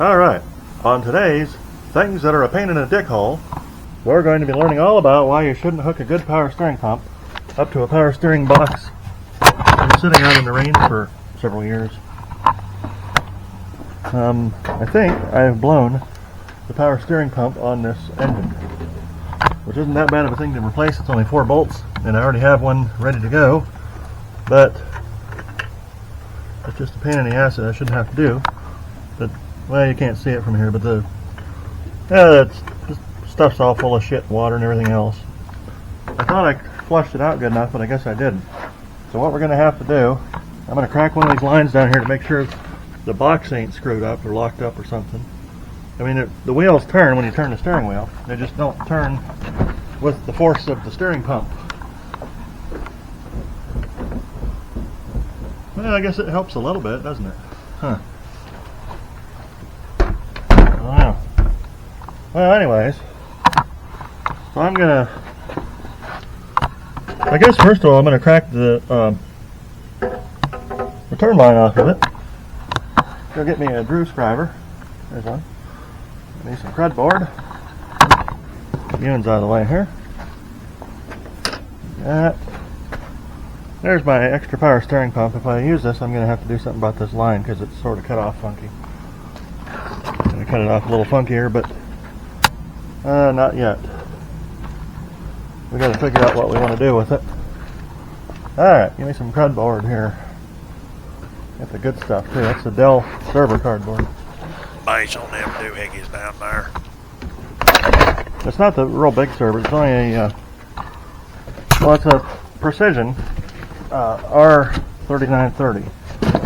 Alright, on today's Things That Are a Pain in a Dick Hole, we're going to be learning all about why you shouldn't hook a good power steering pump up to a power steering box that's been sitting out in the rain for several years. I think I've blown the power steering pump on this engine, which isn't that bad of a thing to replace. It's only 4 bolts, and I already have one ready to go, but it's just a pain in the ass that I shouldn't have to do. But, well, you can't see it from here, but this stuff's all full of shit, water and everything else. I thought I flushed it out good enough, but I guess I didn't. So what we're going to have to do, I'm going to crack one of these lines down here to make sure the box ain't screwed up or locked up or something. I mean, the wheels turn when you turn the steering wheel. They just don't turn with the force of the steering pump. Well, I guess it helps a little bit, doesn't it? Huh. I don't know. Well, anyways, so I'm gonna, I guess first of all, I'm gonna crack the return line off of it. Go get me a screwdriver. There's one. I need some crud board. Ewan's out of the way here. That. There's my extra power steering pump. If I use this, I'm going to have to do something about this line because it's sort of cut off funky. I'm going to cut it off a little funkier, but not yet. We got to figure out what we want to do with it. Alright, give me some crud board here. Get the good stuff too. That's the Dell server cardboard. Base on them doohickeys down there. It's not the real big server. It's only a, well, it's a precision R3930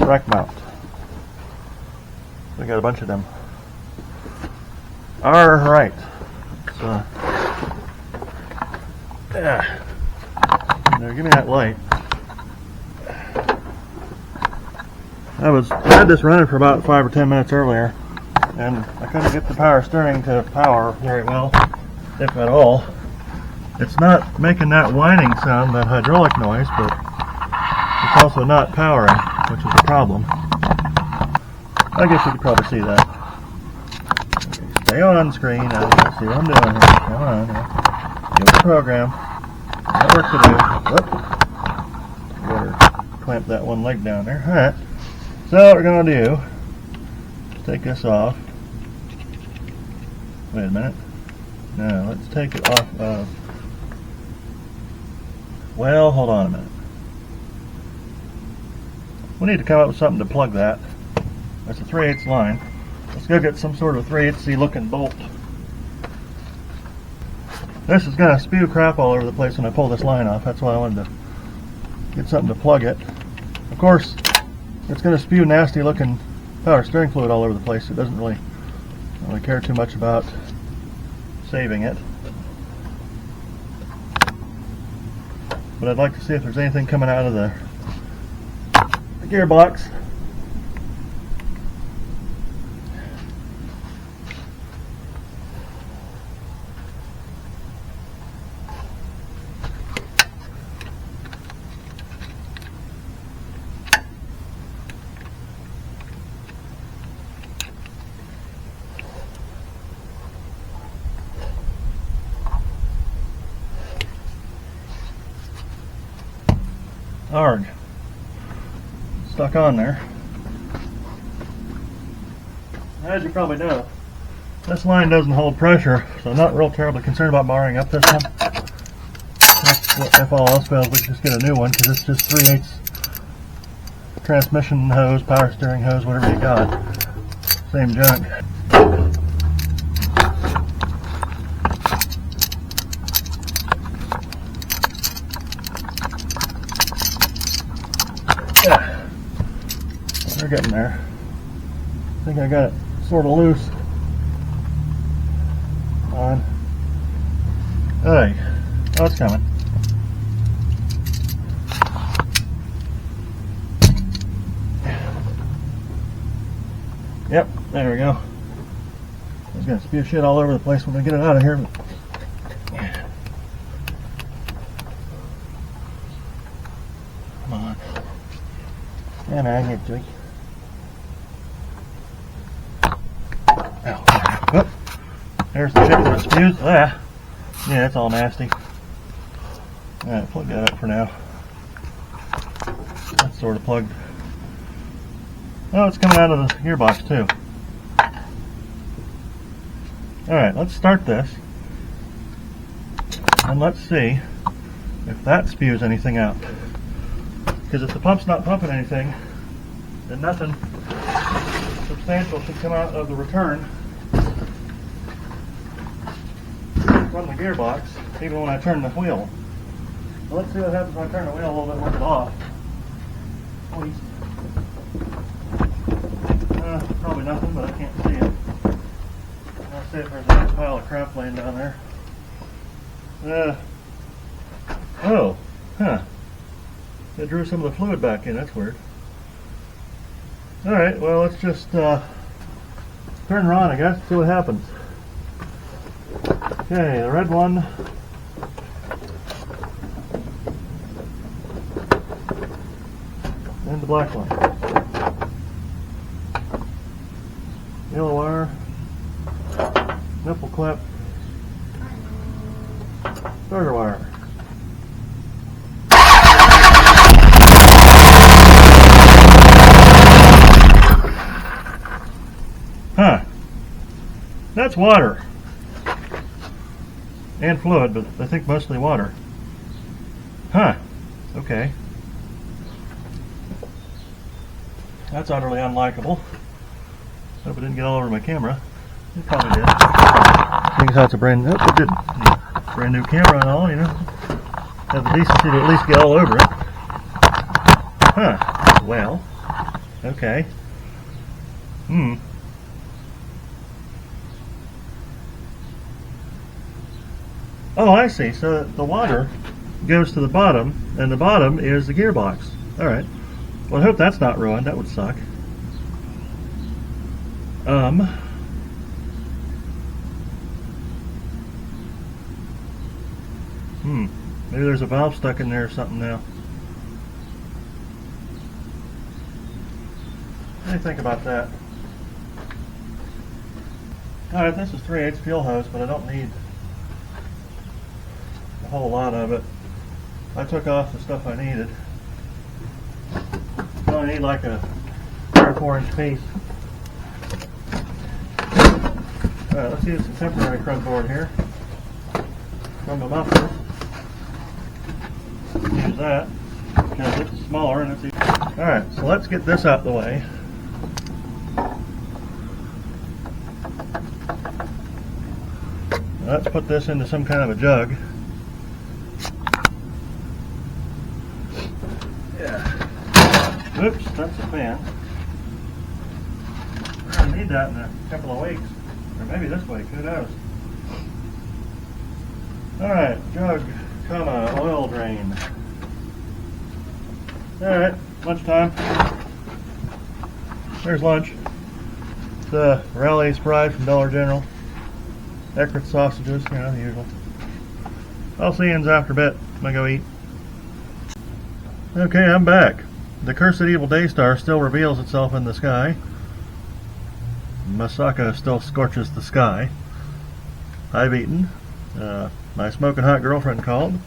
rack mount. We got a bunch of them. Alright. So, yeah. Now give me that light. I had this running for about 5 or 10 minutes earlier, and I couldn't get the power steering to power very well, if at all. It's not making that whining sound, that hydraulic noise, but it's also not powering, which is a problem. I guess you could probably see that. Okay, stay on screen. Let's see what I'm doing here. Come on. Give it the program. Got work to do. Whoop. Better clamp that one leg down there. Alright. So what we're going to do is take this off. Wait a minute. No, let's take it off of... Well, hold on a minute. We need to come up with something to plug that. That's a 3/8 line. Let's go get some sort of 3/8 looking bolt. This is going to spew crap all over the place when I pull this line off. That's why I wanted to get something to plug it. Of course, it's going to spew nasty looking power steering fluid all over the place. It doesn't really care too much about saving it. But I'd like to see if there's anything coming out of the gearbox. Arg. Stuck on there. As you probably know, this line doesn't hold pressure, so I'm not real terribly concerned about wiring up this one. If all else fails, we can just get a new one because it's just 3/8 transmission hose, power steering hose, whatever you got. Same junk. We're getting there. I think I got it sort of loose. On. Hey, oh, it's coming. Yep, there we go. It's gonna spew shit all over the place when we get it out of here. Come on. Yeah, man, get to it. Oh, there's the chip that spews. Ah. Yeah, it's all nasty. Alright, plug that up for now. That's sort of plugged. Oh, it's coming out of the gearbox too. Alright, let's start this. And let's see if that spews anything out. Because if the pump's not pumping anything, then nothing substantial should come out of the return from the gearbox, even when I turn the wheel. So let's see what happens when I turn the wheel a little bit with it off. Please. Probably nothing, but I can't see it. I'll see if there's a big pile of crap laying down there. Oh, huh. It drew some of the fluid back in, that's weird. Alright, well let's just turn her on, I guess, see what happens. Okay, the red one. And the black one. Yellow wire. Nipple clip. Starter wire. Huh. That's water. And fluid, but I think mostly water. Huh. Okay. That's utterly unlikable. Hope it didn't get all over my camera. It probably did. Seeing as how it's a brand new, it didn't. Brand new camera and all, you know. Have the decency to at least get all over it. Huh. Well. Okay. Oh, I see. So the water goes to the bottom, and the bottom is the gearbox. Alright. Well, I hope that's not ruined. That would suck. Maybe there's a valve stuck in there or something now. What do you think about that? Alright, this is 3/8 fuel hose, but I don't need a whole lot of it. I took off the stuff I needed. I only need like a 3 or 4 inch piece. Alright, let's use some temporary crud board here from the muffler. Use that because it's smaller and it's easy. Alright, so let's get this out of the way. Let's put this into some kind of a jug. Yeah. Oops, that's a fan. We're going to need that in a couple of weeks. Or maybe this week, who knows. Alright, jug, comma, oil drain. Alright, lunchtime. There's lunch. The Rally's Pride from Dollar General. Eckert sausages, you know, the usual. I'll see you after a bit. I'm gonna go eat. Okay, I'm back. The cursed evil Daystar still reveals itself in the sky. Masaka still scorches the sky. I've eaten. My smoking hot girlfriend called,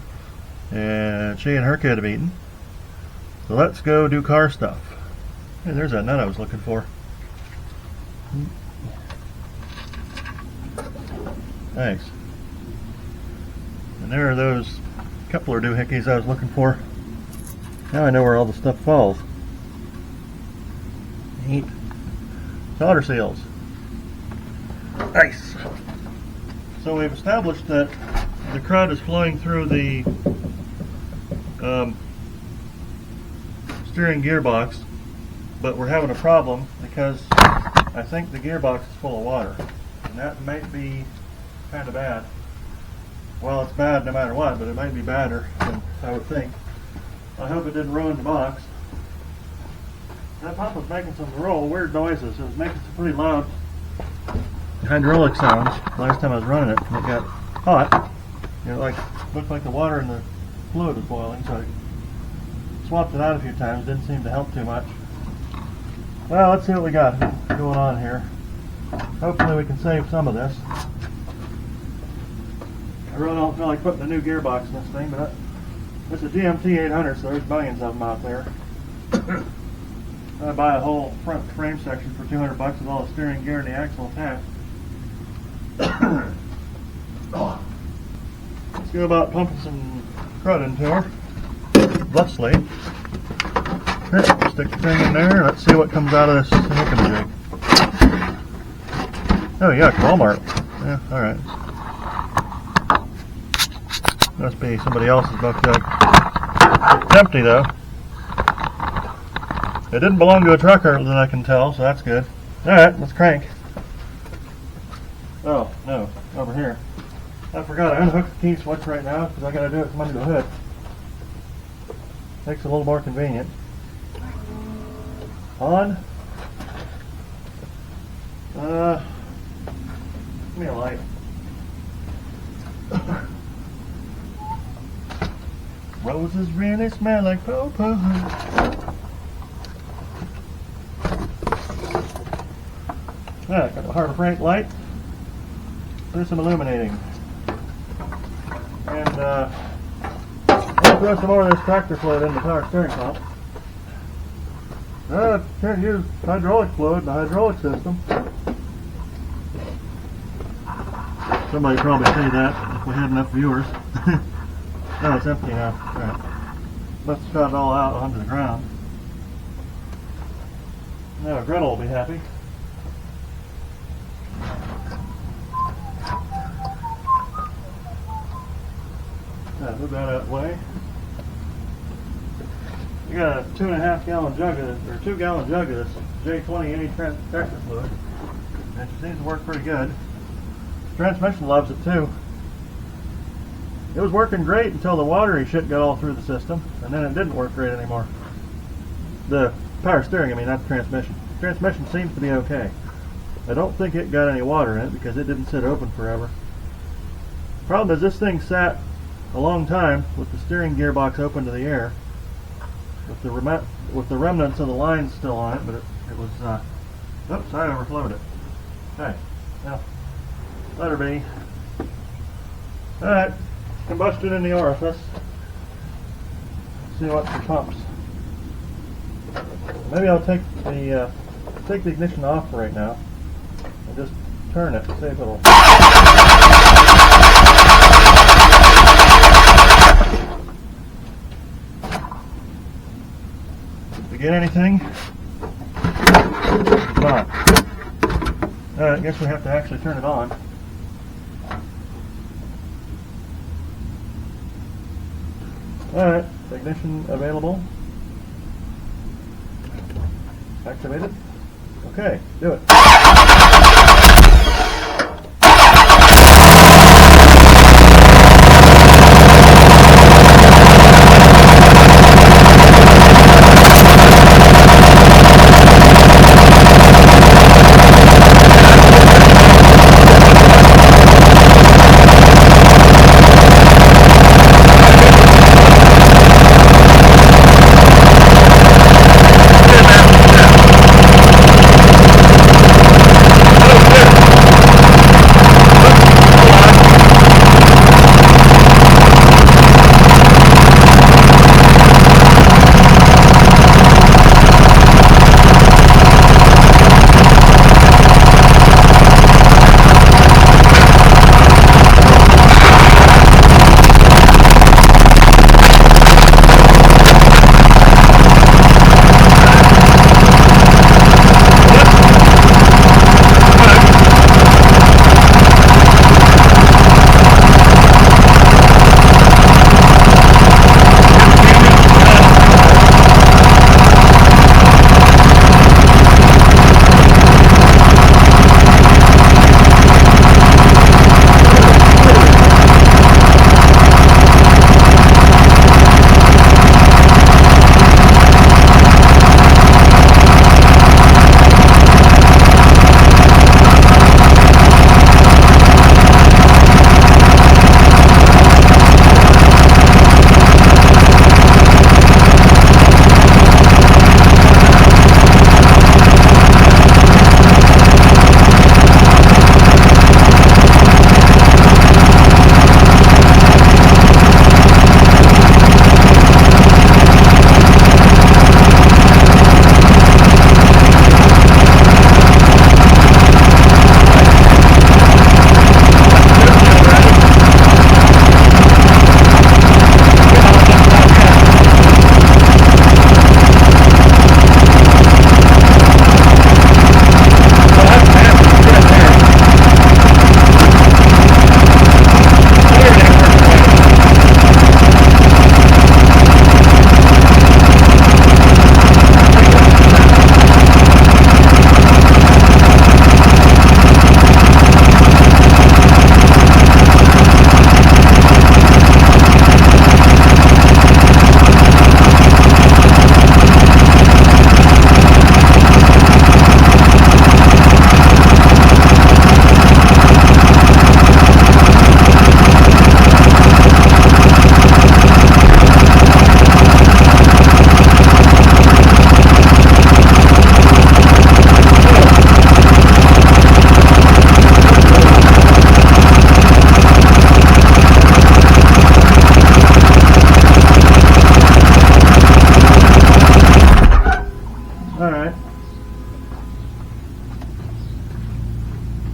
and she and her kid have eaten. So let's go do car stuff. Hey, there's that nut I was looking for. Thanks. And there are those coupler doohickeys I was looking for. Now I know where all the stuff falls. Neat. Solder seals. Nice. So we've established that the crud is flowing through the steering gearbox, but we're having a problem because I think the gearbox is full of water, and that might be kind of bad. Well, it's bad no matter what, but it might be badder than I would think. I hope it didn't ruin the box. That pump was making some real weird noises. It was making some pretty loud hydraulic sounds last time I was running it, and it got hot. You know, like looked like the water in the fluid was boiling, so I swapped it out a few times. Didn't seem to help too much. Well, let's see what we got going on here. hopefully we can save some of this. I really don't feel like putting a new gearbox in this thing, but it's a GMT 800, so there's millions of them out there. I buy a whole front frame section for $200 with all the steering gear and the axle attached. Let's go about pumping some crud into her. Thusly. Stick the thing in there. Let's see what comes out of this jig. Oh yuck, Walmart. Yeah, alright. Must be somebody else's milk jug. It's empty though. It didn't belong to a trucker that I can tell, so that's good. Alright, let's crank. Oh, no, over here. I forgot, I unhooked the key switch right now because I gotta do it from under the hood. Makes it a little more convenient. On. Give me a light. Roses really smell like poo-poo. Got the Harbor Freight light. Do some illuminating. And I'll throw some more of this tractor fluid in the power steering pump. Can't use hydraulic fluid in the hydraulic system. Somebody probably say that if we had enough viewers. No, it's empty now. Right. Must have got it all out onto the ground. Now Gretel will be happy. Move that out of the way. We got a 2.5 gallon jug of this, or 2 gallon jug of this J20A tractor fluid. And it seems to work pretty good. The transmission loves it too. It was working great until the watery shit got all through the system, and then it didn't work great anymore. The power steering, I mean, not the transmission. The transmission seems to be okay. I don't think it got any water in it because it didn't sit open forever. The problem is this thing sat a long time with the steering gearbox open to the air, with the remnants of the lines still on it, but it was, oops, I overflowed it. Okay, well, let her be. Alright, combustion in the orifice. Let's see what it pumps. Maybe I'll take the ignition off for right now and just turn it, see if it'll. Did you get anything? It's not. I guess we have to actually turn it on. Alright, ignition available. Activate it. Okay, do it.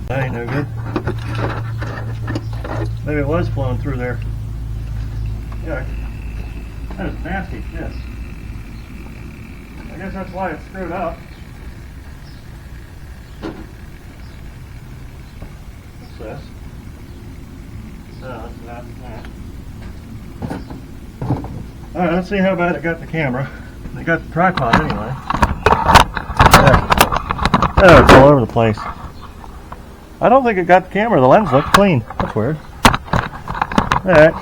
That ain't no good. Maybe it was flowing through there. Yeah, that is nasty shit. I guess that's why it's screwed up. What's this? No, that's that. Alright, let's see how bad it got the camera. It got the tripod anyway. Oh, it's all over the place. I don't think it got the camera. The lens looked clean. That's weird. Alright.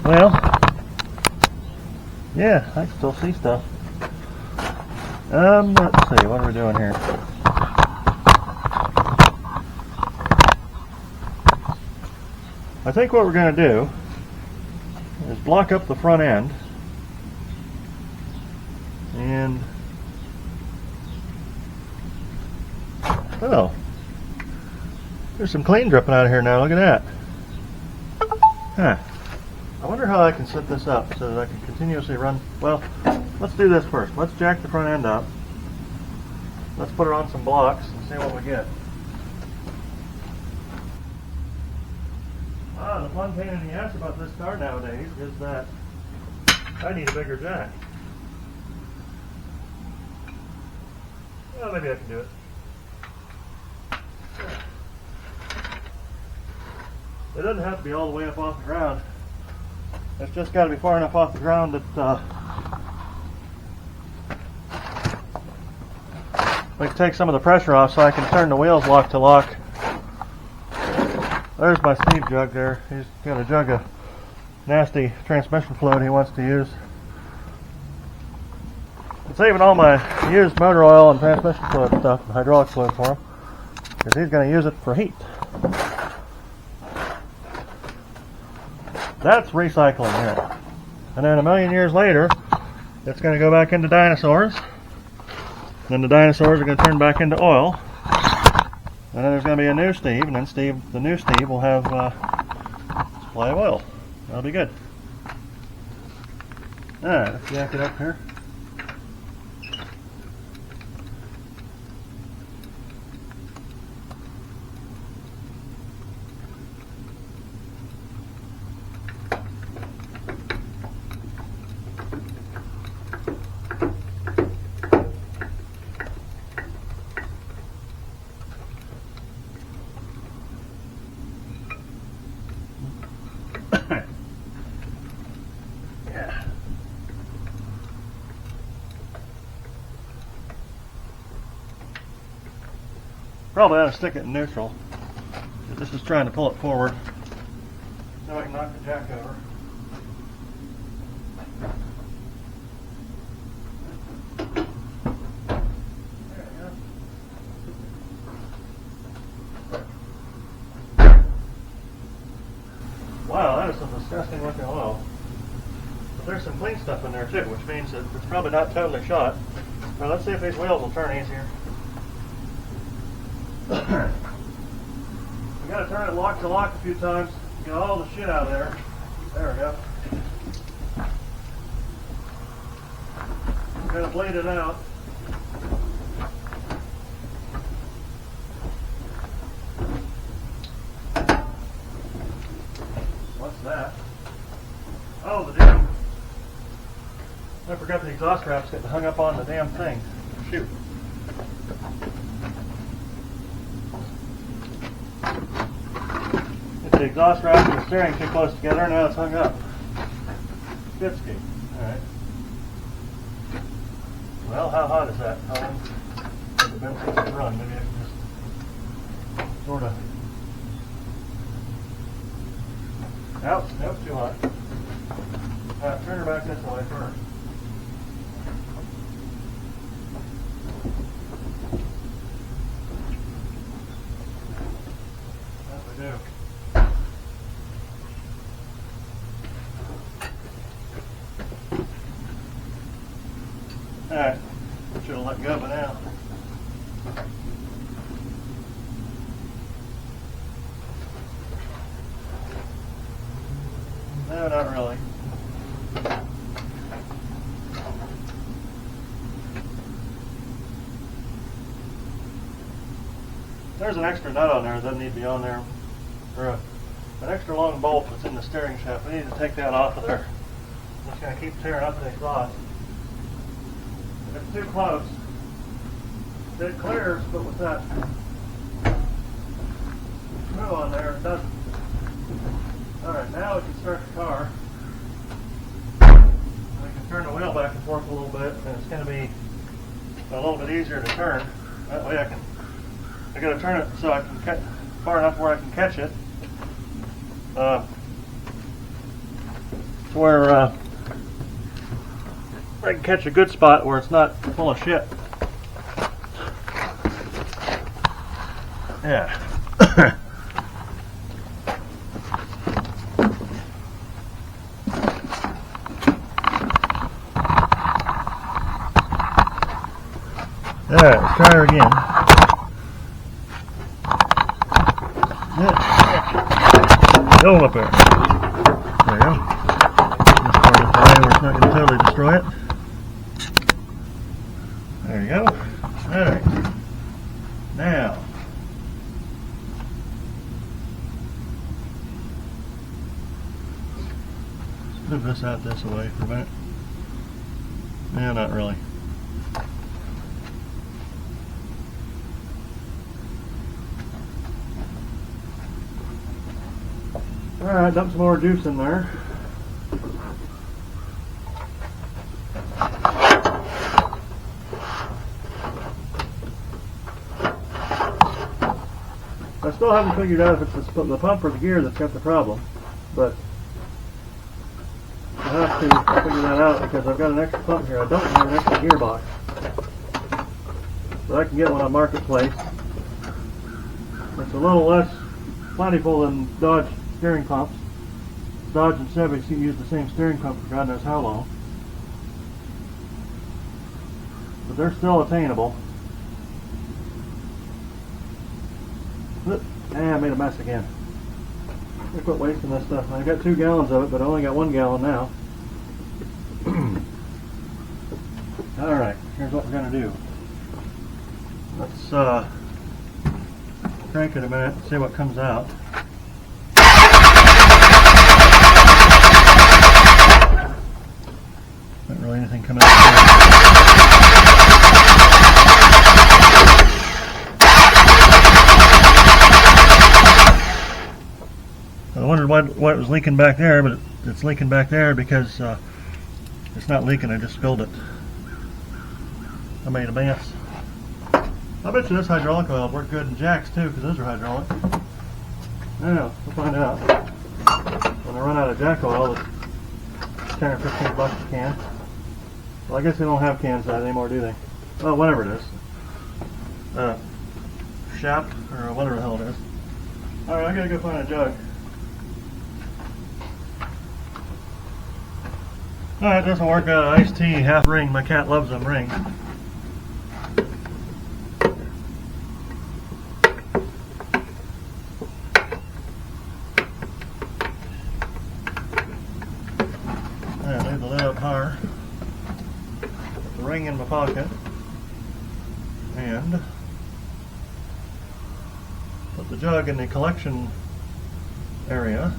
Well, yeah, I can still see stuff. Let's see, what are we doing here? I think what we're going to do is block up the front end and oh, there's some clean dripping out of here now. Look at that. Huh. I wonder how I can set this up so that I can continuously run. Well, let's do this first. Let's jack the front end up. Let's put it on some blocks and see what we get. The fun pain in the ass about this car nowadays is that I need a bigger jack. Well, maybe I can do it. It doesn't have to be all the way up off the ground. It's just got to be far enough off the ground that we can take some of the pressure off so I can turn the wheels lock to lock. There's my Steve jug there. He's got a jug of nasty transmission fluid he wants to use. I'm saving all my used motor oil and transmission fluid stuff, and hydraulic fluid for him, because he's going to use it for heat. That's recycling here. And then a million years later, it's going to go back into dinosaurs. And then the dinosaurs are going to turn back into oil. And then there's going to be a new Steve, and then the new Steve will have supply of oil. That'll be good. Alright, let's jack it up here. Yeah. Probably ought to stick it in neutral. This is trying to pull it forward so I can knock the jack over. There we go. Wow, that is some disgusting looking oil. But there's some clean stuff in there too, which means that it's probably not totally shot. Now let's see if these wheels will turn easier. We gotta turn it lock to lock a few times, get all the shit out of there. There we go. Gotta bleed it out. What's that? Oh, the damn. I forgot the exhaust wrap's getting hung up on the damn thing. Shoot. The exhaust wrap and the steering too close together, now it's hung up. Skipski. Alright. Well, how hot is that? How long has it been since it's run? Maybe I can just sort of. Nope, too hot. Alright, turn her back this way first. As we do. Alright, should have let go by now. No, not really. There's an extra nut on there that doesn't need to be on there, or an extra long bolt that's in the steering shaft. We need to take that off of there. I'm just going to keep tearing up the exhaust. If it's too close, it clears, but with that screw on there, it doesn't. Alright, now we can start the car. We can turn the wheel back and forth a little bit, and it's going to be a little bit easier to turn. That way I got to turn it so I can catch far enough where I can catch it. To where I can catch a good spot where it's not full of shit. Yeah. Alright, let's try her again. Yeah. Going up there. There you go. This part of the way where it's not going to totally destroy it. There you go. Alright. Now. Let's move this out this way for a minute. Yeah, not really. Alright, dump some more juice in there. I still haven't figured out if it's the pump or the gear that's got the problem, but I have to figure that out because I've got an extra pump here. I don't have an extra gearbox, but I can get one on Marketplace. It's a little less plentiful than Dodge steering pumps. Dodge and Chevy use the same steering pump for God knows how long, but they're still attainable. I made a mess again. I'm gonna quit wasting this stuff. I got 2 gallons of it, but I only got 1 gallon now. Alright, here's what we're gonna do. Let's crank it a minute and see what comes out. Not really anything coming out. I wondered what was leaking back there, but it's leaking back there because it's not leaking. I just spilled it. I made a mess. I bet you this hydraulic oil will work good in jacks too, because those are hydraulic. Yeah, we'll find out. When I run out of jack oil, it's 10 or 15 bucks a can. Well, I guess they don't have cans out anymore, do they? Well, whatever it is. Shop, or whatever the hell it is. Alright, I gotta go find a jug. Alright, it doesn't work out an iced tea, half ring. My cat loves them rings. I leave the lid up higher. Put the ring in my pocket. And put the jug in the collection area.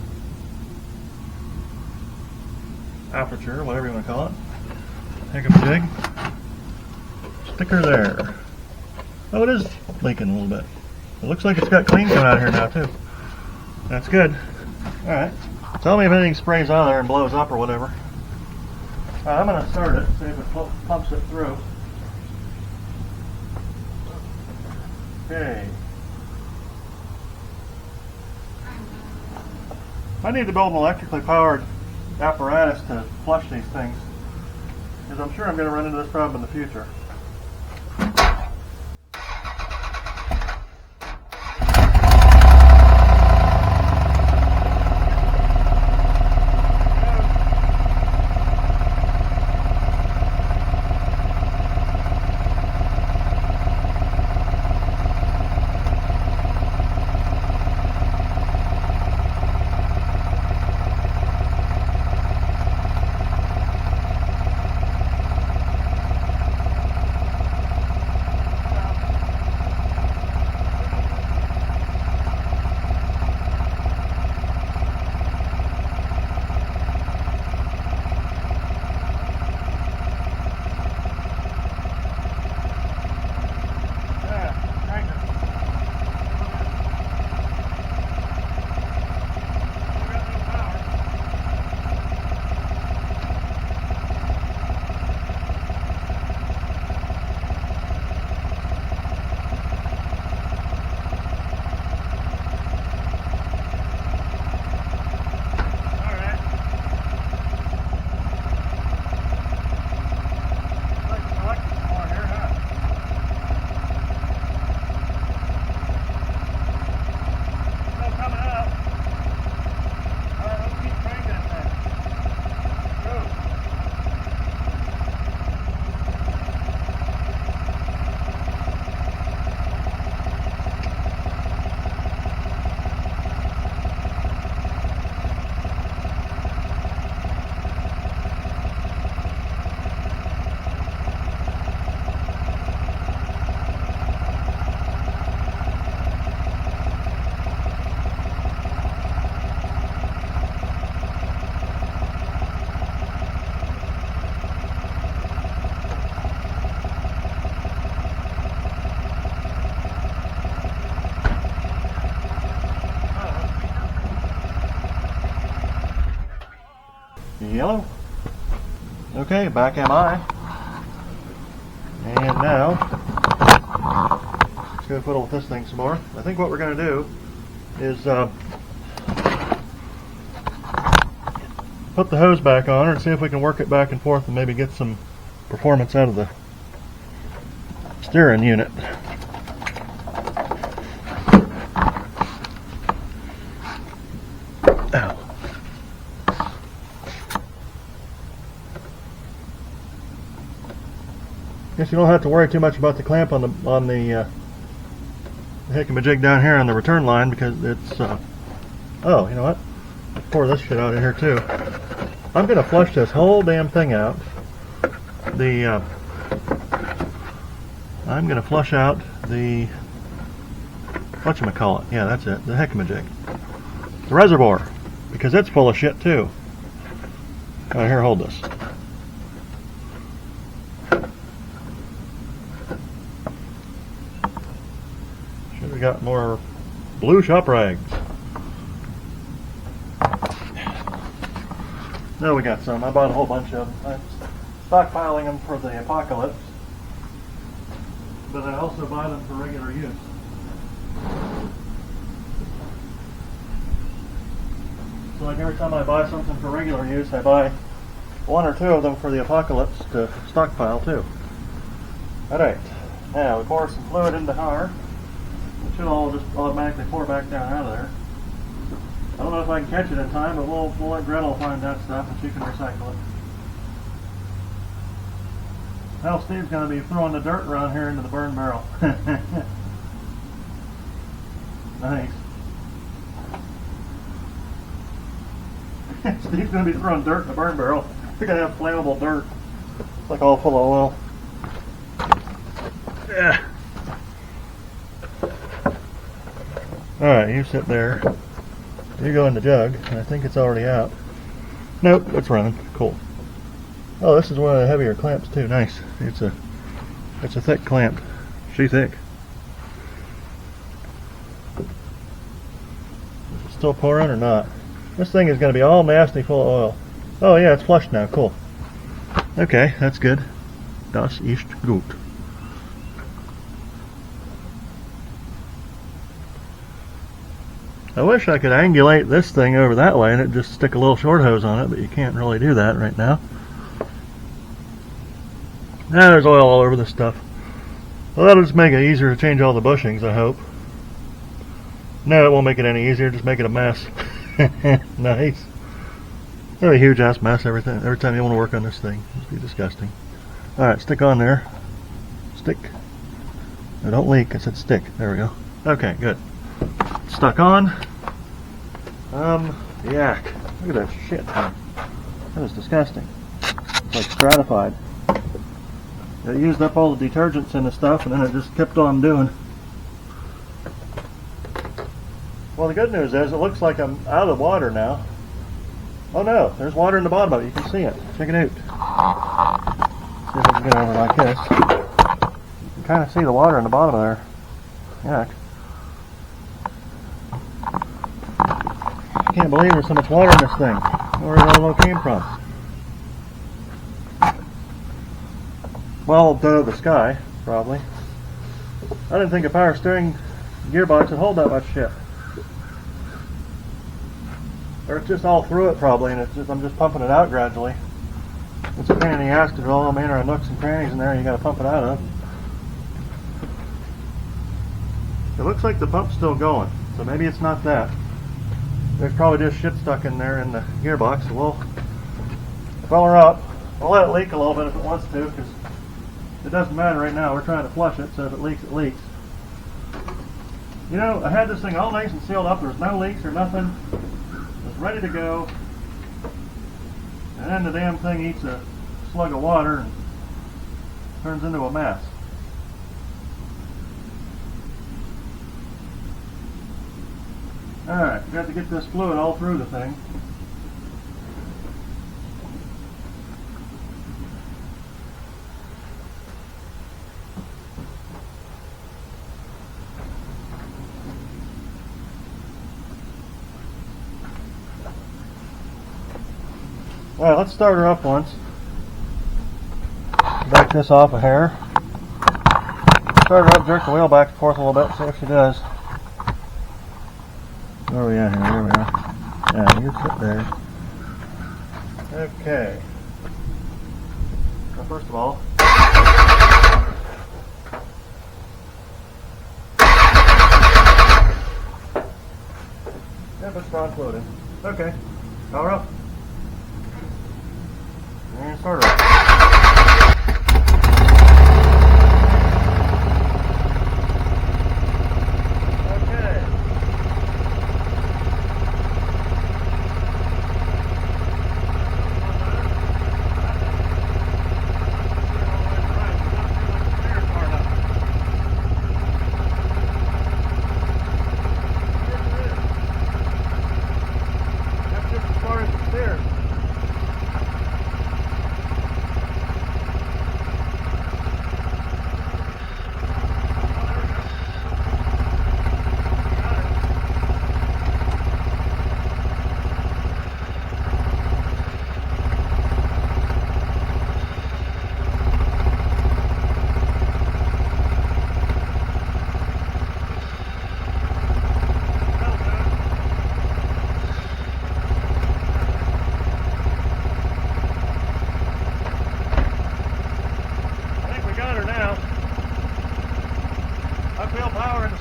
Aperture, whatever you want to call it. Take a jig. Stick her there. Oh, it is leaking a little bit. It looks like it's got clean coming out of here now too. That's good. Alright. Tell me if anything sprays out of there and blows up or whatever. Alright, I'm going to start it, see if it pumps it through. Okay. I need to build an electrically powered apparatus to flush these things, because I'm sure I'm going to run into this problem in the future. Yellow. Okay, back am I. And now, let's go fiddle with this thing some more. I think what we're going to do is put the hose back on her and see if we can work it back and forth and maybe get some performance out of the steering unit. Ow. Guess you don't have to worry too much about the clamp on the hickamajig down here on the return line, because it's oh, you know what? Let's pour this shit out of here too. I'm gonna flush this whole damn thing out. I'm gonna flush out the whatchamacallit. Yeah, that's it. The hickamajig. The reservoir, because it's full of shit too. Oh, here, hold this. Should have got more blue shop rags. No, we got some. I bought a whole bunch of them. I'm stockpiling them for the apocalypse, but I also buy them for regular use. So like every time I buy something for regular use, I buy one or two of them for the apocalypse to stockpile too. Alright, now we pour some fluid into her. It should all just automatically pour back down out of there. I don't know if I can catch it in time, but we'll let Gretel find that stuff and she can recycle it. Now Steve's going to be throwing the dirt around here into the burn barrel. Nice. Steve's going to be throwing dirt in the burn barrel. We're going to have flammable dirt. It's like all full of oil. Yeah. Alright, you sit there. You go in the jug, and I think it's already out. Nope, it's running. Cool. Oh, this is one of the heavier clamps too. Nice. It's a thick clamp. She thick. Is it still pouring or not? This thing is going to be all nasty full of oil. Oh yeah, it's flushed now. Cool. Okay, that's good. Das ist gut. I wish I could angulate this thing over that way and it just stick a little short hose on it, but you can't really do that right now. Now there's oil all over this stuff. Well, that'll just make it easier to change all the bushings, I hope. No, it won't make it any easier, just make it a mess. Nice. That'll be a huge ass mess every time you want to work on this thing. It'll be disgusting. Alright, stick on there. Stick. No, don't leak, I said stick. There we go. Okay, good. Stuck on. Yuck. Look at that shit. That is disgusting. It's like stratified. It used up all the detergents in the stuff and then it just kept on doing. Well, the good news is it looks like I'm out of the water now. Oh no, there's water in the bottom of it. You can see it. Check it out. See if I can get over like this. You can kind of see the water in the bottom of there. Yuck. I can't believe there's so much water in this thing. Where it all came from. Well, the sky, probably. I didn't think a power steering gearbox would hold that much shit. Or it's just all through it probably, and I'm just pumping it out gradually. It's a pain in the ass because there's all manner of nooks and crannies in there you got to pump it out of. It looks like the pump's still going, so maybe it's not that. There's probably just shit stuck in there in the gearbox, so we'll fill her up. We'll let it leak a little bit if it wants to, because it doesn't matter right now. We're trying to flush it, so if it leaks, it leaks. You know, I had this thing all nice and sealed up. There was no leaks or nothing. It was ready to go. And then the damn thing eats a slug of water and turns into a mess. Alright, we got to get this fluid all through the thing. Alright, let's start her up once. Back this off a hair. Start her up, jerk the wheel back and forth a little bit, see if she does. Where are we at here? There we are. Yeah, you sit there. Okay. Well, first of all, yeah, it's front loaded. Okay. Power up. And start her up.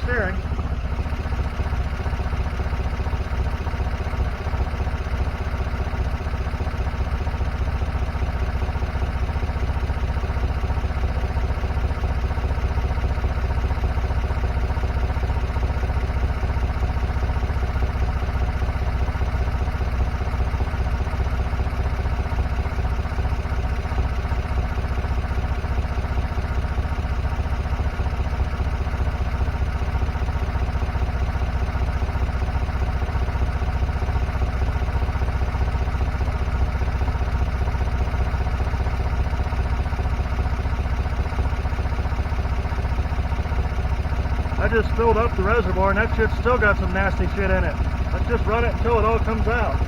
Steering. I just filled up the reservoir and that shit's still got some nasty shit in it. Let's just run it until it all comes out.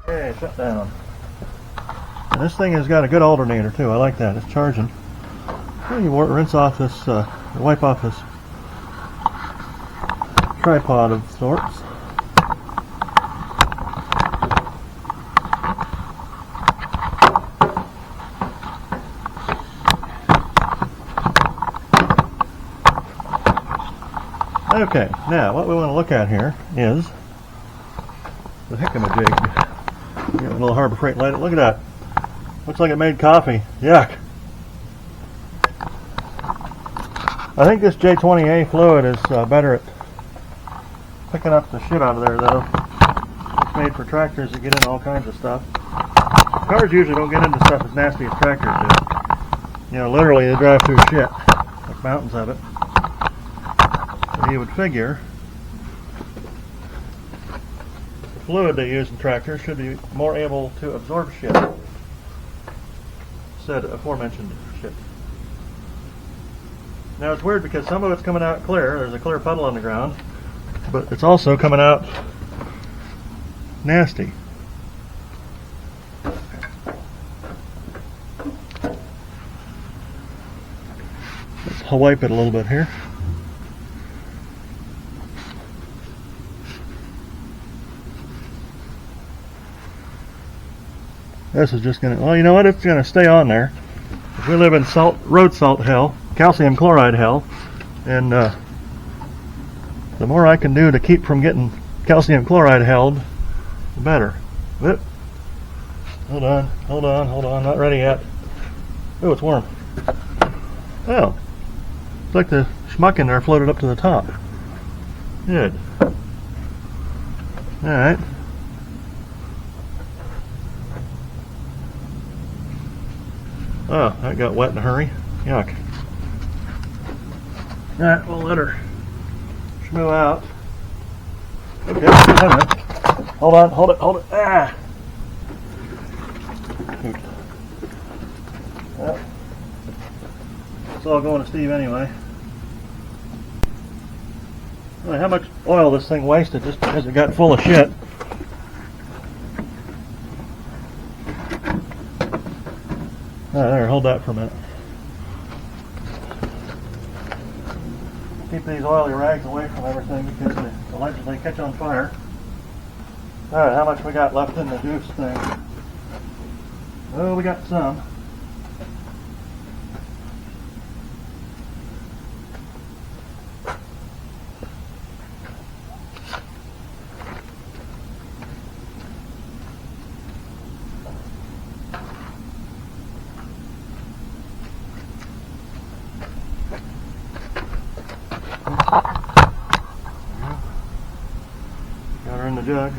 Okay, shut down. And this thing has got a good alternator too. I like that. It's charging. Well, you rinse off this, wipe off this tripod of sorts. Okay, now what we want to look at here is the hickamajig. Get a little Harbor Freight light. Look at that. Looks like it made coffee. Yuck. I think this J20A fluid is better at picking up the shit out of there, though. It's made for tractors that get into all kinds of stuff. Cars usually don't get into stuff as nasty as tractors do. You know, literally they drive through shit, like mountains of it. So you would figure the fluid they use in tractors should be more able to absorb shit. Said aforementioned shit. Now it's weird because some of it's coming out clear. There's a clear puddle on the ground, but it's also coming out nasty. I'll wipe it a little bit here. This is just gonna, well, you know what? It's gonna stay on there. If we live in road salt hell, calcium chloride hell, and the more I can do to keep from getting calcium chloride held, the better. But Hold on, hold on, hold on. Not ready yet. Oh, it's warm. Oh, it's like the schmuck in there floated up to the top. Good. All right. Oh, that got wet in a hurry. Yuck. All right, we'll let her schmoo out. Okay, wait a minute. Hold on, hold it, hold it. Ah! Shoot. Well, it's all going to Steve anyway. Well, how much oil this thing wasted just because it got full of shit. There, hold that for a minute. Keep these oily rags away from everything because they allegedly catch on fire. Alright, how much we got left in the juice thing? Oh, we got some. Got her in the jug.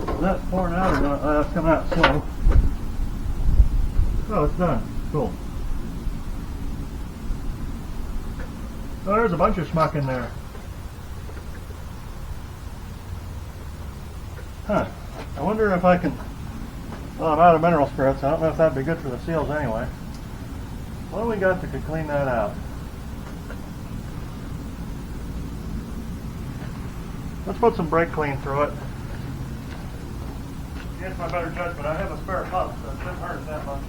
Is that pouring out or not? It's coming out slow. Oh, it's done. Cool. Oh, there's a bunch of schmuck in there. Huh. I wonder if I can... Well, I'm out of mineral spirits. I don't know if that'd be good for the seals anyway. What do we got that could clean that out? Let's put some brake clean through it. Against my better judgment, I have a spare pump, so it shouldn't hurt that much.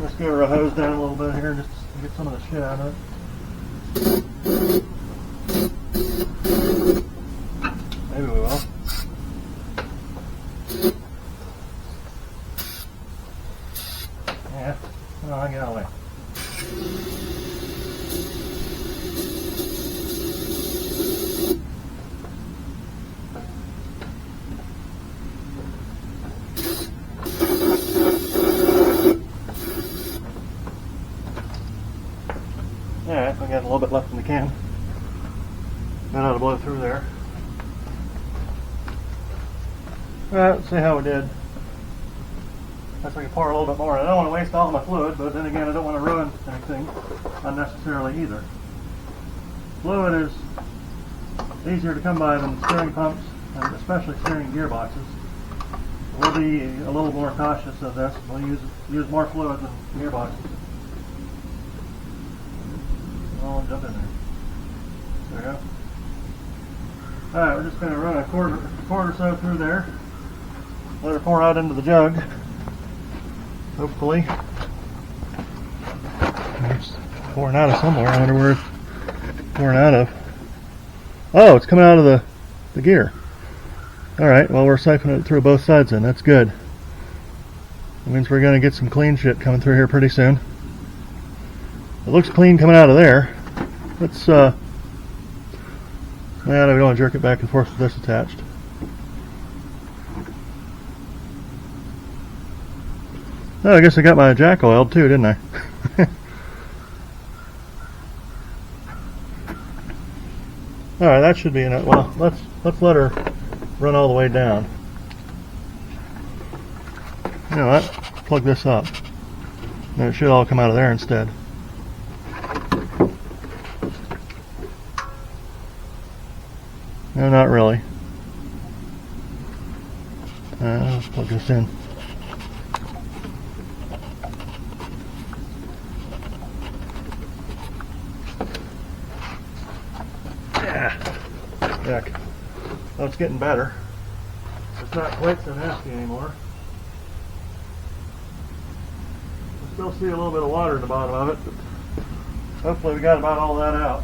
Let's give her a hose down a little bit here just to get some of the shit out of it. Maybe we will. Yeah. Oh, I get out of the way. Alright, we got a little bit left in the can. That ought to blow through there. Alright, let's see how we did. Guess we can pour a little bit more. I don't want to waste all my fluid, but then again I don't want to ruin anything unnecessarily either. Fluid is easier to come by than steering pumps, and especially steering gearboxes. We'll be a little more cautious of this. We'll use more fluid than gearboxes. I'll jump in there. There we go. Alright, we're just going to run a quart or so through there. Let her pour out into the jug. Hopefully. It's pouring out of somewhere. I wonder where it's pouring out of. Oh, it's coming out of the gear. Alright, well we're siphoning it through both sides then. That's good. That means we're going to get some clean shit coming through here pretty soon. It looks clean coming out of there. Let's, yeah, we don't want to jerk it back and forth with this attached. Oh, I guess I got my jack oiled too, didn't I? Alright, that should be enough. Well, let's let her run all the way down. You know what? Plug this up. And it should all come out of there instead. No, not really. Let's plug this in. Yeah. Heck. Oh, it's getting better. It's not quite so nasty anymore. I still see a little bit of water at the bottom of it, but hopefully we got about all that out.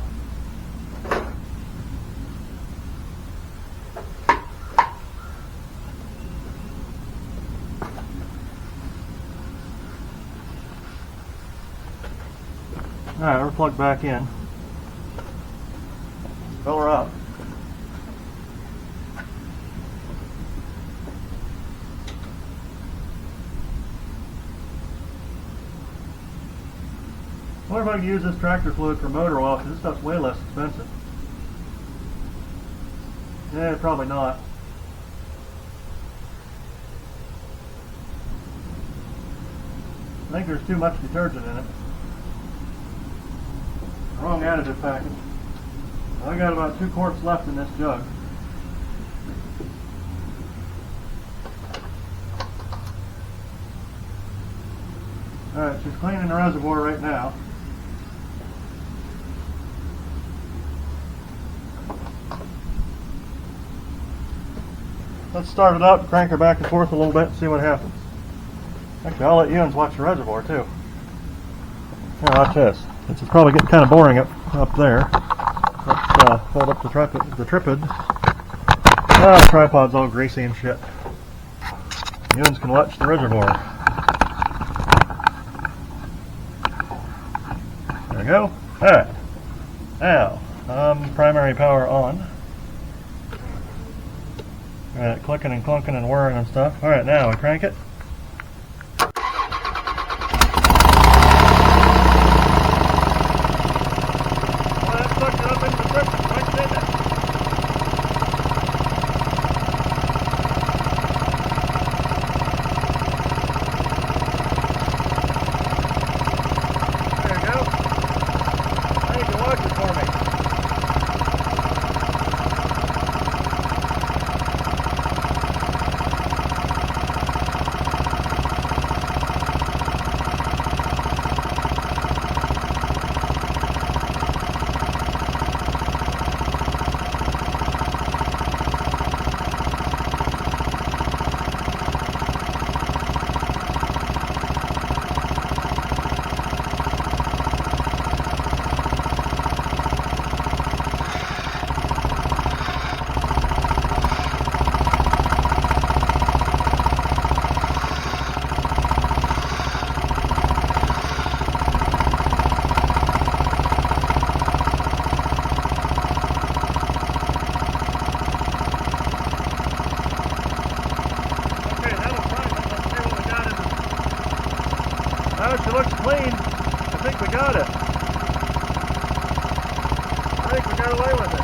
Alright, we're plugged back in. Fill her up. I wonder if I can use this tractor fluid for motor oil, because this stuff's way less expensive. Yeah, probably not. I think there's too much detergent in it. Wrong additive package. I got about 2 quarts left in this jug. Alright, she's cleaning the reservoir right now. Let's start it up, crank her back and forth a little bit, and see what happens. Actually, I'll let you watch the reservoir too. Here, watch this. It's probably getting kind of boring up there. Let's hold up the tripod. Ah, the tripod's all greasy and shit. You can watch the reservoir. There we go. Alright. Now, primary power on. Alright, clicking and clunking and whirring and stuff. Alright, now we crank it. Now she looks clean. I think we got it. I think we got away with it.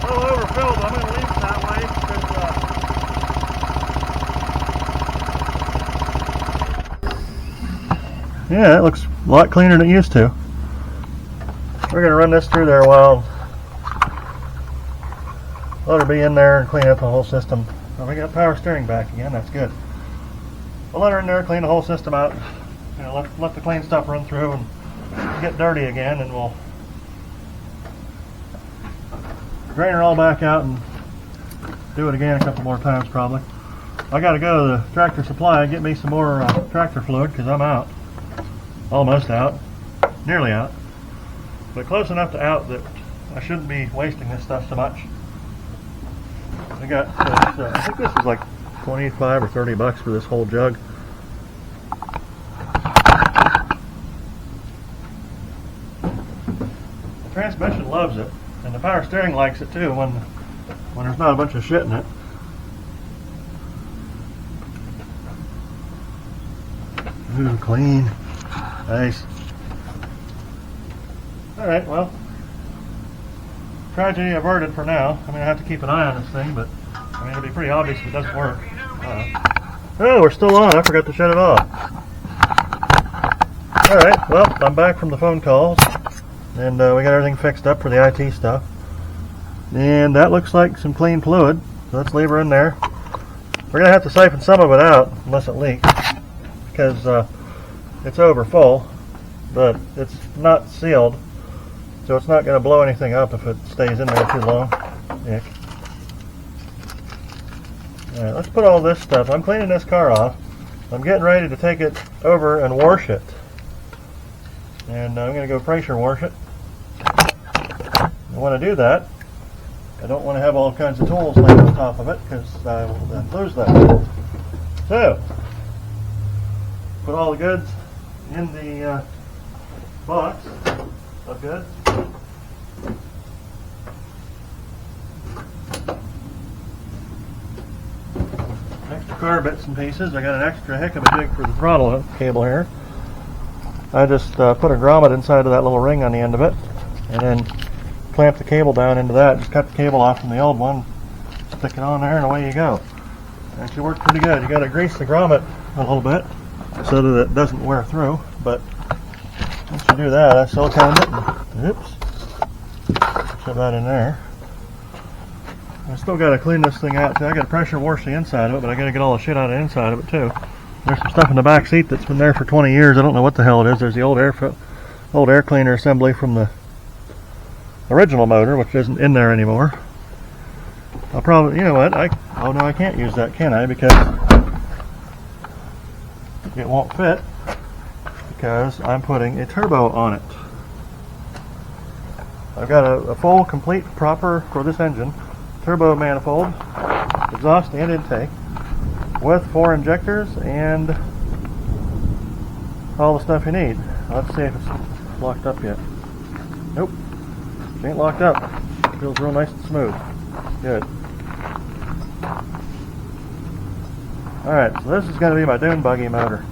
A little overfilled, but I'm going to leave it that way because yeah, it looks a lot cleaner than it used to. We're going to run this through there a while. Let her be in there and clean up the whole system. Oh, we got power steering back again, that's good. We'll let her in there, clean the whole system out. You know, let the clean stuff run through and get dirty again, and we'll drain her all back out and do it again a couple more times probably. I got to go to the Tractor Supply and get me some more tractor fluid because I'm out. Almost out. Nearly out. But close enough to out that I shouldn't be wasting this stuff so much. I got, I think this is like 25 or 30 bucks for this whole jug. The transmission loves it, and the power steering likes it too when there's not a bunch of shit in it. Ooh, clean. Nice. Alright, well, tragedy averted for now. I mean, I have to keep an eye on this thing, but I mean, it'll be pretty obvious if it doesn't work. Oh, we're still on. I forgot to shut it off. Alright, well, I'm back from the phone calls, and we got everything fixed up for the IT stuff. And that looks like some clean fluid, so let's leave her in there. We're going to have to siphon some of it out, unless it leaks, because it's over full, but it's not sealed, so it's not going to blow anything up if it stays in there too long. Ick. Alright, let's put all this stuff. I'm cleaning this car off. I'm getting ready to take it over and wash it. And I'm going to go pressure wash it. I want to do that. I don't want to have all kinds of tools laying on top of it because I will then lose that. So, put all the goods in the box of goods. Extra car bits and pieces. I got an extra heck of a jig for the throttle cable here. I just put a grommet inside of that little ring on the end of it, and then clamp the cable down into that. Just cut the cable off from the old one, stick it on there, and away you go. Actually worked pretty good. You got to grease the grommet a little bit so that it doesn't wear through, but once you do that, I siliconed it and, oops, shove that in there. I still got to clean this thing out too. I got to pressure wash the inside of it, but I got to get all the shit out of the inside of it too. There's some stuff in the back seat that's been there for 20 years. I don't know what the hell it is. There's the old air cleaner assembly from the original motor, which isn't in there anymore. I'll probably, you know what? Oh no, I can't use that, can I? Because it won't fit. Because I'm putting a turbo on it. I've got a full, complete, proper for this engine turbo manifold, exhaust and intake, with 4 injectors and all the stuff you need. Let's see if it's locked up yet. Nope, it ain't locked up. Feels real nice and smooth. Good. Alright, so this is going to be my dune buggy motor.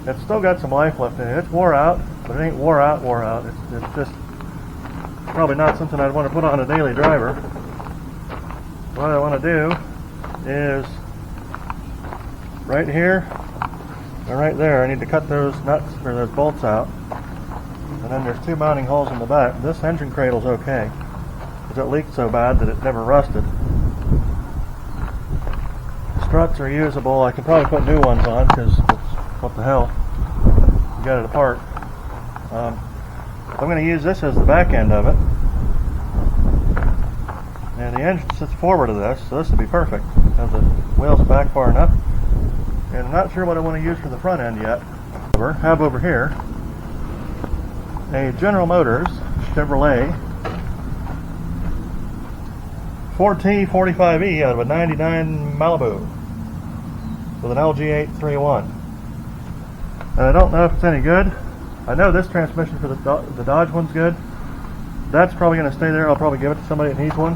It's still got some life left in it. It's wore out, but it ain't wore out. It's just probably not something I'd want to put on a daily driver. What I want to do is right here and right there. I need to cut those nuts or those bolts out. And then there's 2 mounting holes in the back. This engine cradle's okay, because it leaked so bad that it never rusted. The struts are usable. I can probably put new ones on, because what the hell, you got it apart. I'm going to use this as the back end of it, and the engine sits forward of this, so this will be perfect. Have the wheels back far enough, and I'm not sure what I want to use for the front end yet. I have over here a General Motors Chevrolet 4T45E out of a 99 Malibu with an LG831. And I don't know if it's any good. I know this transmission for the Dodge one's good. That's probably going to stay there. I'll probably give it to somebody that needs one,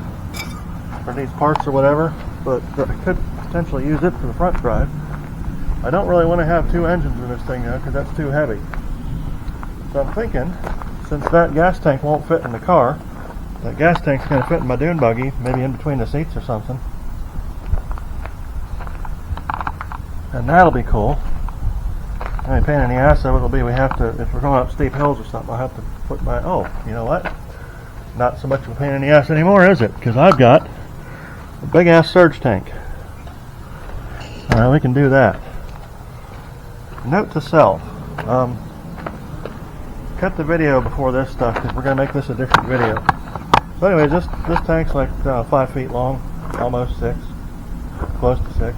or needs parts or whatever, but I could potentially use it for the front drive. I don't really want to have 2 engines in this thing though, because that's too heavy. So I'm thinking, since that gas tank won't fit in the car, that gas tank's going to fit in my dune buggy, maybe in between the seats or something. And that'll be cool. The only pain in the ass of it will be we have to, if we're going up steep hills or something, I'll have to put my, oh, you know what? Not so much of a pain in the ass anymore, is it? Because I've got a big ass surge tank. Alright, we can do that. Note to self. Cut the video before this stuff, because we're going to make this a different video. So anyways, this tank's like 5 feet long, almost 6, close to 6.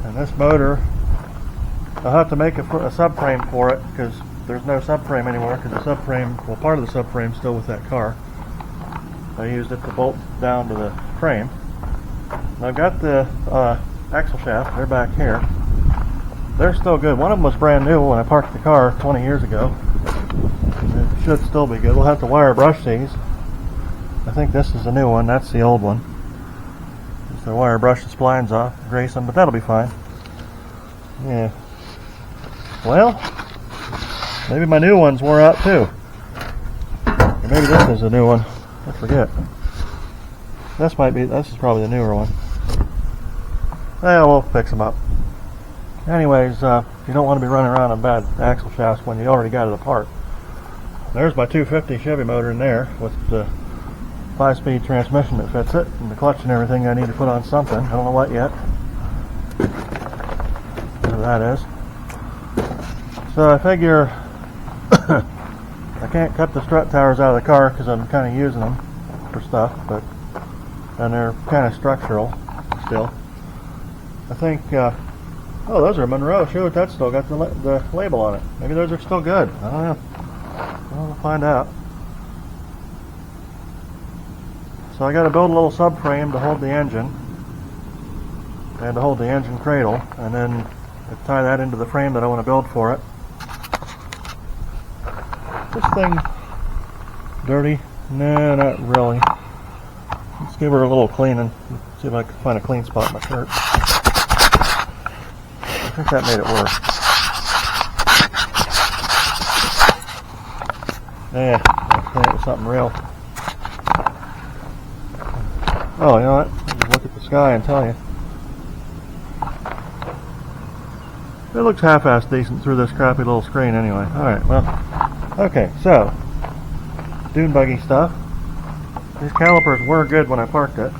And this motor, I'll have to make a subframe for it, because there's no subframe anymore, because the subframe, well, part of the subframe's still with that car. I used it to bolt down to the frame. And I've got the axle shaft, they're back here. They're still good. One of them was brand new when I parked the car 20 years ago. It should still be good. We'll have to wire brush these. I think this is the new one, that's the old one. Just the wire brush the splines off, grease them, but that'll be fine. Yeah. Well, maybe my new ones wore out too. Or maybe this is a new one. I forget. This is probably the newer one. Yeah, we'll fix them up. Anyways, you don't want to be running around on bad axle shafts when you already got it apart. There's my 250 Chevy motor in there with the 5-speed transmission that fits it, and the clutch and everything I need to put on something. I don't know what yet. Whatever that is. So I figure I can't cut the strut towers out of the car because I'm kind of using them for stuff, and they're kind of structural still. I think, oh, those are Monroe. Shoot, that's still got the label on it. Maybe those are still good. I don't know. Well, we'll find out. So I got to build a little subframe to hold the engine and to hold the engine cradle, and then tie that into the frame that I want to build for it. This thing dirty? No, not really. Let's give her a little cleaning. See if I can find a clean spot in my shirt. I think that made it work. Yeah, let's clean it with something real. Oh, you know what? I'll just look at the sky and tell you. It looks half-assed decent through this crappy little screen anyway. Alright, well, okay, so, dune buggy stuff. These calipers were good when I parked it.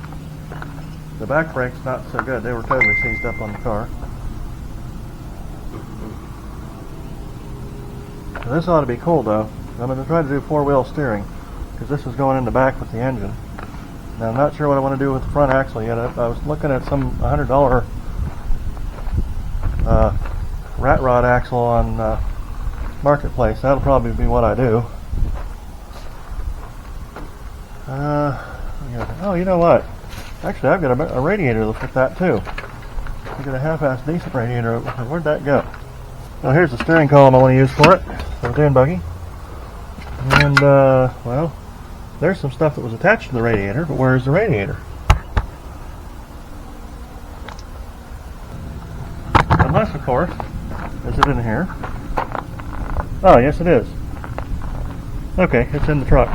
The back brakes not so good. They were totally seized up on the car. So this ought to be cool though. I'm going to try to do four-wheel steering because this is going in the back with the engine. Now I'm not sure what I want to do with the front axle yet. I was looking at some $100 rat rod axle on Marketplace. That'll probably be what I do. Oh, you know what? Actually, I've got a radiator that'll fit that too. I've got a half-assed decent radiator. Where'd that go? Well, here's the steering column I want to use for it, for the dune buggy. And, well, there's some stuff that was attached to the radiator, but where's the radiator? Unless, of course, is it in here? Oh, yes it is. Okay, it's in the truck.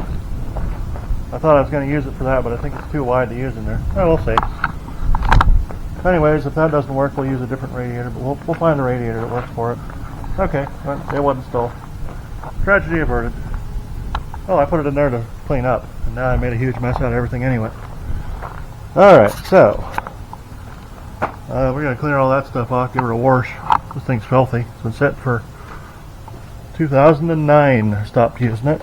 I thought I was going to use it for that, but I think it's too wide to use in there. Oh, we'll see. Anyways, if that doesn't work, we'll use a different radiator, but we'll find a radiator that works for it. Okay, well, it wasn't stole. Tragedy averted. Oh, I put it in there to clean up, and now I made a huge mess out of everything anyway. Alright, so we're going to clear all that stuff off, give it a wash. This thing's filthy. It's been set for 2009. I stopped using it.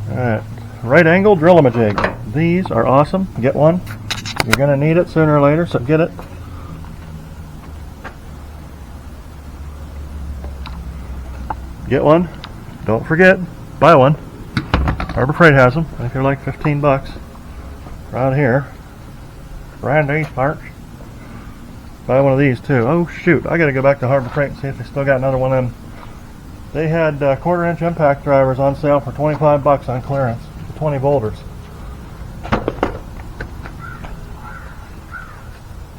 Alright, right angle drill-a-majig. These are awesome. Get one. You're going to need it sooner or later, so get it. Get one. Don't forget, buy one. Harbor Freight has them. I think they're like 15 bucks. Around here. Brand Ace parts. Buy one of these too. Oh shoot, I gotta go back to Harbor Freight and see if they still got another one of them. They had quarter-inch impact drivers on sale for 25 bucks on clearance. 20 boulders.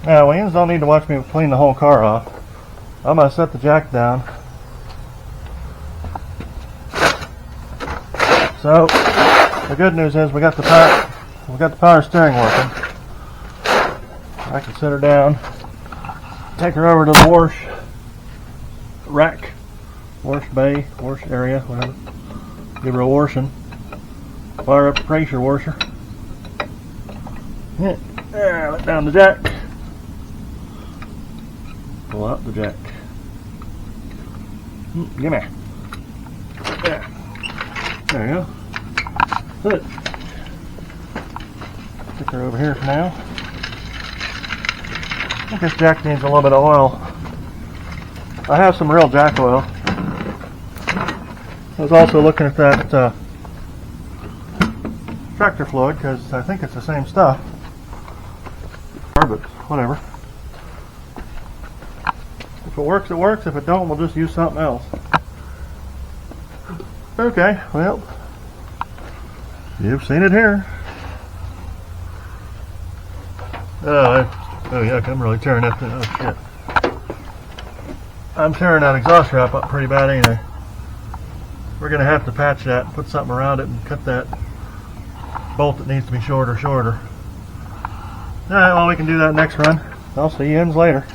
Now, Williams don't need to watch me clean the whole car off. I'm gonna set the jack down. So, the good news is we got the power steering working. I can set her down, take her over to the wash rack, wash bay, wash area, whatever. Give her a washing. Fire up the pressure washer. Yeah, there, let down the jack. Pull out the jack. Gimme. Yeah. There you go. That's it. Stick her over here for now. I think this jack needs a little bit of oil. I have some real jack oil. I was also looking at that tractor fluid because I think it's the same stuff. But whatever. If it works, it works. If it don't, we'll just use something else. Okay, well, you've seen it here. Oh yuck, I'm really tearing that thing. Oh shit. I'm tearing that exhaust wrap up pretty bad anyway. We're going to have to patch that, put something around it, and cut that bolt that needs to be shorter. Alright, well, we can do that next run. I'll see you later.